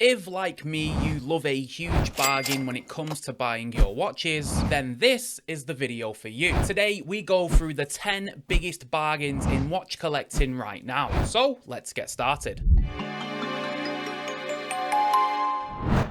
If, like me, you love a huge bargain when it comes to buying your watches, then this is the video for you. Today, we go through the 10 biggest bargains in watch collecting right now. So, let's get started.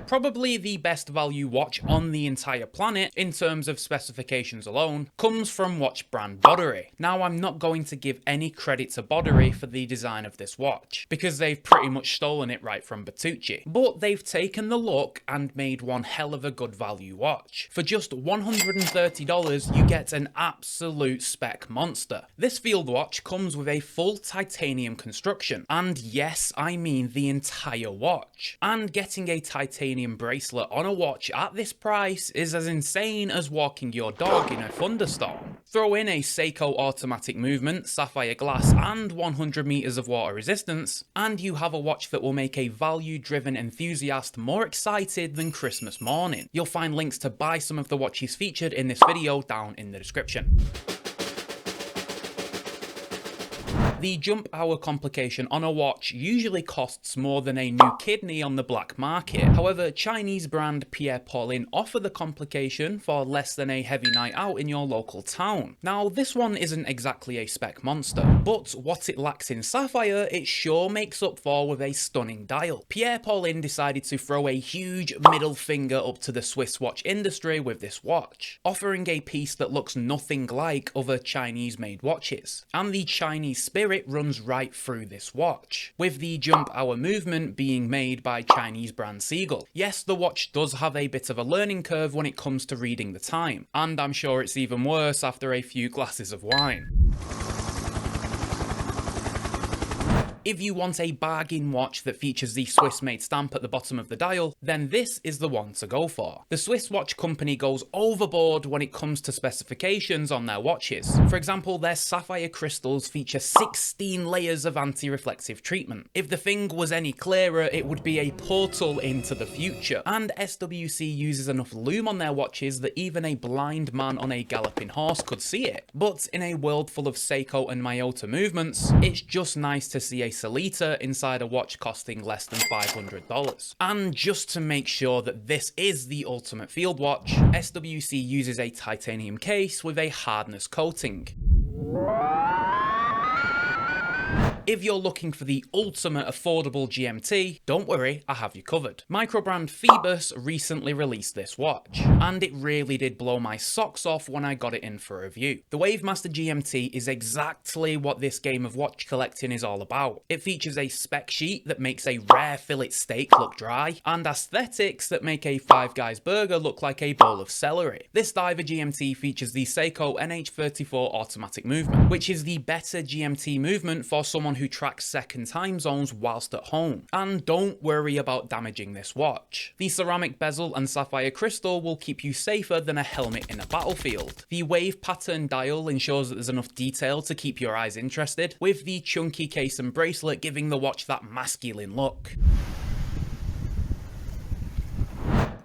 Probably the best value watch on the entire planet, in terms of specifications alone, comes from watch brand Boderry. Now, I'm not going to give any credit to Boderry for the design of this watch, because they've pretty much stolen it right from Bertucci. But they've taken the look and made one hell of a good value watch. For just $130, you get an absolute spec monster. This field watch comes with a full titanium construction, and yes, I mean the entire watch. And getting a titanium bracelet on a watch at this price is as insane as walking your dog in a thunderstorm. Throw in a Seiko automatic movement, sapphire glass, and 100 meters of water resistance, and you have a watch that will make a value-driven enthusiast more excited than Christmas morning. You'll find links to buy some of the watches featured in this video down in the description. The jump hour complication on a watch usually costs more than a new kidney on the black market. However, Chinese brand Pierre Paulin offer the complication for less than a heavy night out in your local town. Now, this one isn't exactly a spec monster, but what it lacks in sapphire, it sure makes up for with a stunning dial. Pierre Paulin decided to throw a huge middle finger up to the Swiss watch industry with this watch, offering a piece that looks nothing like other Chinese-made watches. And the Chinese spirit runs right through this watch, with the jump hour movement being made by Chinese brand Seagull. Yes, the watch does have a bit of a learning curve when it comes to reading the time, and I'm sure it's even worse after a few glasses of wine. If you want a bargain watch that features the Swiss-made stamp at the bottom of the dial, then this is the one to go for. The Swiss watch company goes overboard when it comes to specifications on their watches. For example, their sapphire crystals feature 16 layers of anti-reflective treatment. If the thing was any clearer, it would be a portal into the future. And SWC uses enough lume on their watches that even a blind man on a galloping horse could see it. But in a world full of Seiko and Miyota movements, it's just nice to see a Solita inside a watch costing less than $500. And just to make sure that this is the ultimate field watch, SWC uses a titanium case with a hardness coating. If you're looking for the ultimate affordable GMT, don't worry, I have you covered. Microbrand Phoebus recently released this watch, and it really did blow my socks off when I got it in for review. The Wavemaster GMT is exactly what this game of watch collecting is all about. It features a spec sheet that makes a rare fillet steak look dry, and aesthetics that make a Five Guys burger look like a bowl of celery. This diver GMT features the Seiko NH34 automatic movement, which is the better GMT movement for someone who tracks second time zones whilst at home. And don't worry about damaging this watch. The ceramic bezel and sapphire crystal will keep you safer than a helmet in a battlefield. The wave pattern dial ensures that there's enough detail to keep your eyes interested, with the chunky case and bracelet giving the watch that masculine look.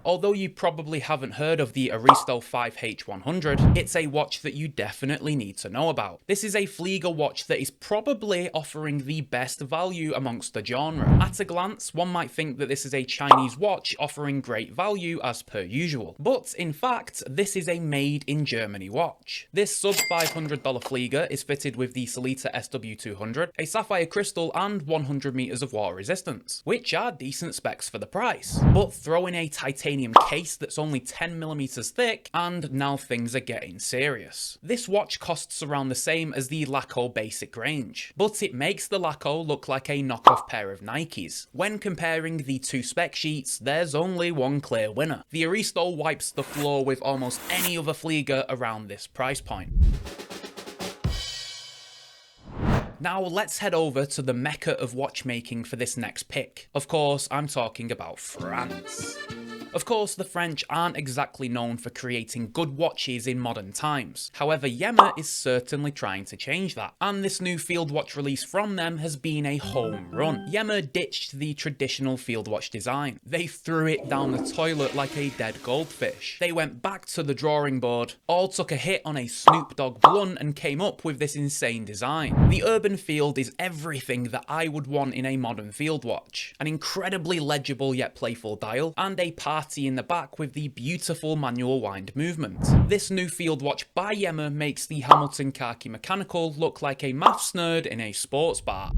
Although you probably haven't heard of the Aristo 5H100, it's a watch that you definitely need to know about. This is a Flieger watch that is probably offering the best value amongst the genre. At a glance, one might think that this is a Chinese watch offering great value as per usual. But in fact, this is a made in Germany watch. This sub $500 Flieger is fitted with the Solita SW200, a sapphire crystal, and 100 meters of water resistance, which are decent specs for the price. But throw in a titanium case that's only 10mm thick, and now things are getting serious. This watch costs around the same as the Laco basic range, but it makes the Laco look like a knockoff pair of Nikes. When comparing the two spec sheets, there's only one clear winner. The Aristo wipes the floor with almost any other Flieger around this price point. Now let's head over to the mecca of watchmaking for this next pick. Of course, I'm talking about France. Of course, the French aren't exactly known for creating good watches in modern times. However, Yema is certainly trying to change that, and this new field watch release from them has been a home run. Yema ditched the traditional field watch design. They threw it down the toilet like a dead goldfish. They went back to the drawing board, all took a hit on a Snoop Dogg blunt and came up with this insane design. The Urban Field is everything that I would want in a modern field watch. An incredibly legible yet playful dial, and a party in the back with the beautiful manual wind movement. This new field watch by Yema makes the Hamilton Khaki Mechanical look like a maths nerd in a sports bar.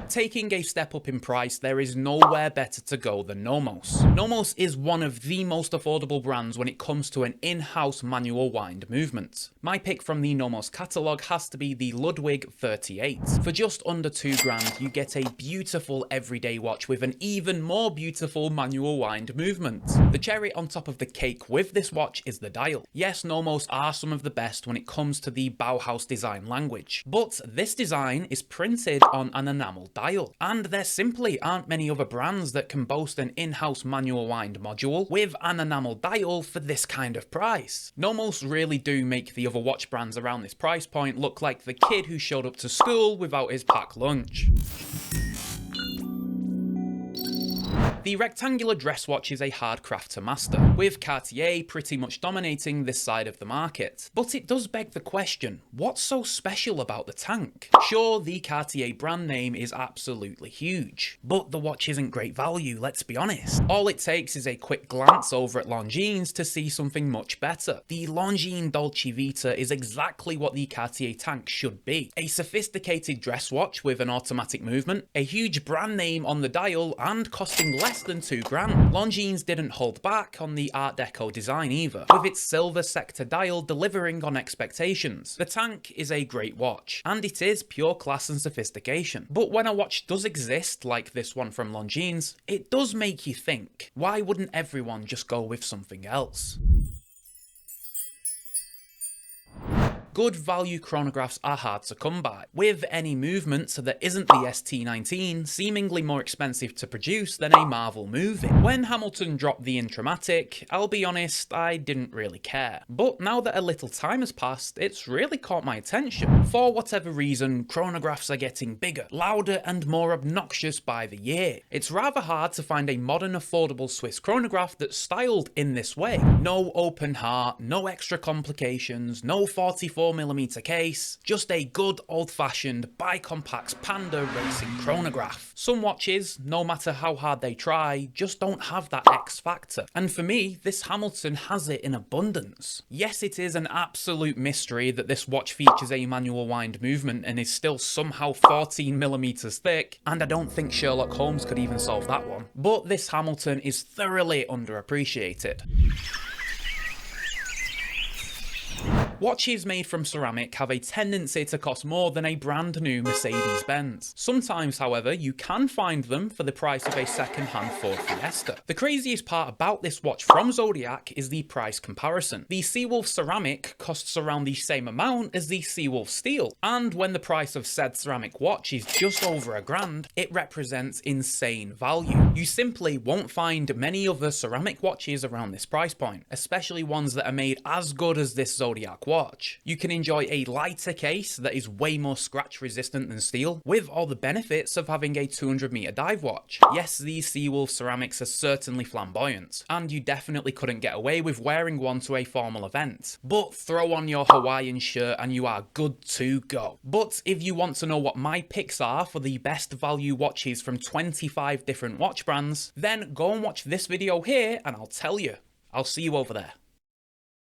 Taking a step up in price, there is nowhere better to go than Nomos. Nomos is one of the most affordable brands when it comes to an in-house manual wind movement. My pick from the Nomos catalogue has to be the Ludwig 38. For just under £2 you get a beautiful everyday watch with an even more beautiful manual wind movement. The cherry on top of the cake with this watch is the dial. Yes, Nomos are some of the best when it comes to the Bauhaus design language, but this design is printed on an enamel dial, and there simply aren't many other brands that can boast an in-house manual wind module with an enamel dial for this kind of price. Nomos really do make the other watch brands around this price point look like the kid who showed up to school without his packed lunch. The rectangular dress watch is a hard craft to master, with Cartier pretty much dominating this side of the market. But it does beg the question, what's so special about the tank? Sure, the Cartier brand name is absolutely huge, but the watch isn't great value, let's be honest. All it takes is a quick glance over at Longines to see something much better. The Longines Dolce Vita is exactly what the Cartier tank should be. A sophisticated dress watch with an automatic movement, a huge brand name on the dial, and costing less than £2. Longines didn't hold back on the Art Deco design either, with its silver sector dial delivering on expectations. The tank is a great watch, and it is pure class and sophistication. But when a watch does exist, like this one from Longines, it does make you think, why wouldn't everyone just go with something else? Good value chronographs are hard to come by, with any movement that isn't the ST19 seemingly more expensive to produce than a Marvel movie. When Hamilton dropped the Intramatic, I'll be honest, I didn't really care. But now that a little time has passed, it's really caught my attention. For whatever reason, chronographs are getting bigger, louder and more obnoxious by the year. It's rather hard to find a modern affordable Swiss chronograph that's styled in this way. No open heart, no extra complications, no 44mm case, just a good old-fashioned bicompax Panda racing chronograph. Some watches, no matter how hard they try, just don't have that X factor. And for me, this Hamilton has it in abundance. Yes, it is an absolute mystery that this watch features a manual wind movement and is still somehow 14mm thick, and I don't think Sherlock Holmes could even solve that one. But this Hamilton is thoroughly underappreciated. Watches made from ceramic have a tendency to cost more than a brand new Mercedes-Benz. Sometimes, however, you can find them for the price of a second-hand Ford Fiesta. The craziest part about this watch from Zodiac is the price comparison. The Seawolf ceramic costs around the same amount as the Seawolf steel, and when the price of said ceramic watch is just over £1,000, it represents insane value. You simply won't find many other ceramic watches around this price point, especially ones that are made as good as this Zodiac watch. You can enjoy a lighter case that is way more scratch resistant than steel, with all the benefits of having a 200-meter dive watch. Yes, these Seawolf ceramics are certainly flamboyant, and you definitely couldn't get away with wearing one to a formal event, but throw on your Hawaiian shirt and you are good to go. But if you want to know what my picks are for the best value watches from 25 different watch brands, then go and watch this video here and I'll tell you. I'll see you over there.